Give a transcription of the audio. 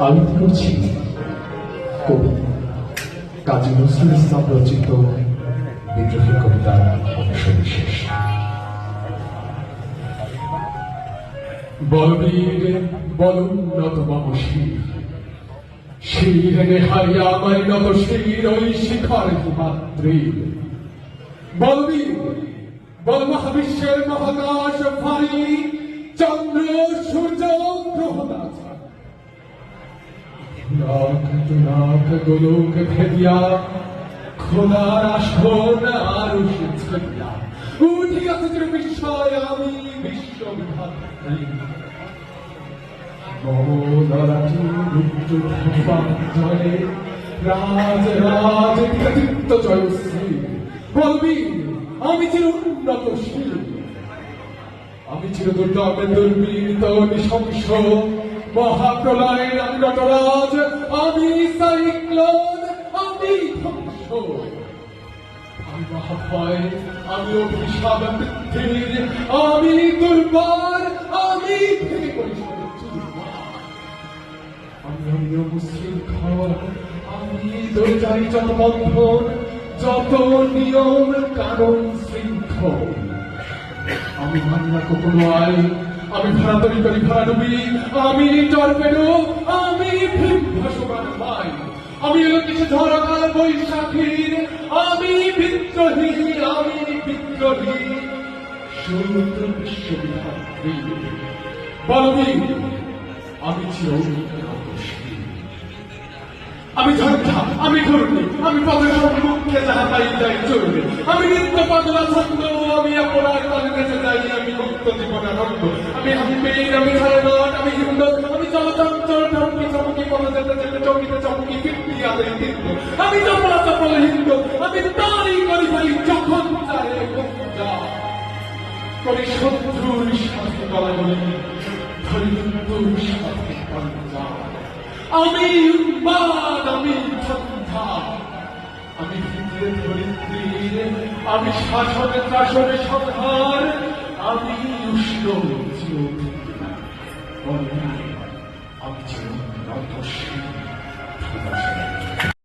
আলোচনা করছি কবি কাজী নজরুল ইসলাম রচিত বিদ্রোহী কবিতার অংশ বিশেষ। বলবীর বলোন্নত মম শির, শির হারিয়া আমার নত শির ওই শিখর হিমাদ্রি। বলবীর বল মহাবিশ্বের মহাকাশ ভারী, চন্দ্র সূর্য গ্রহ তারা, লাখ গোলক ভেদিয়া খোদার আসন আরশ ছড়িয়া উঠিয়াছে চির বিস্ময় আমি বিশ্ববিধাত্রী। মমদারাটি রুদ্র জলে রাজ রাজ কৃতিত্ব জয়শ্রী। বলবি আমি চির উন্নতশীল, আমি চির দুর্দম দুর্বীর নৃশংস মহাপ্রলয়ের আমি নটরাজ, আমি সাইক্লোন, আমি ধ্বংস, আমি মহাভয়, আমি অভিশাপ পৃথিবীর, আমি দুর্বার, আমি ভেঙে পরিষদ আমি মুশৃঙ্খল, আমি দৈতারি যত বন্ধন, যত নিয়ম কানুন শৃঙ্খল, আমি মানি না কোনো আইন, আমি ভাড়া তৈরি করি ভাড়া ডুবি, আমি টর্পেডো, আমি ভাসমান পাই, আমি এলো কিছু ঝড়কাল বৈশাখীর, আমি বিদ্রোহী, আমি বিদ্রোহী সমুদ্র বিশ্ববিধাত্রী। বলবি আমি চির আমি ঝঞ্ঝা, আমি ঘূর্ণি, আমি পথের সম্মুখে যাহা পাই যাই চলবে, আমি নিত্য পাগলা ছন্দ, আমি আপনার কালে বেঁচে যাই, আমি মুক্ত জীবনানন্দ, আমি পেয়ে, আমি খারাপ, আমি হিন্দ, আমি চলচঞ্চল ঢঙ্কি চমকি পথে যেতে যেতে চমকিতে চমকি ফিরতি আদের কিন্তু, আমি চপলা চপল হিন্দ, আমি তারই করি ভাই যখন চায় যা করি শত্রুর সাথে গলাগলি, ধরি হিন্দুর সাথে পঞ্জা। আমি উন্মাদ, আমি ঝঞ্ঝা, আমি ভিতরে ধরিত্রীর, আমি শাসনে ত্রাসনে সংহার, আমি উষ্ণ চির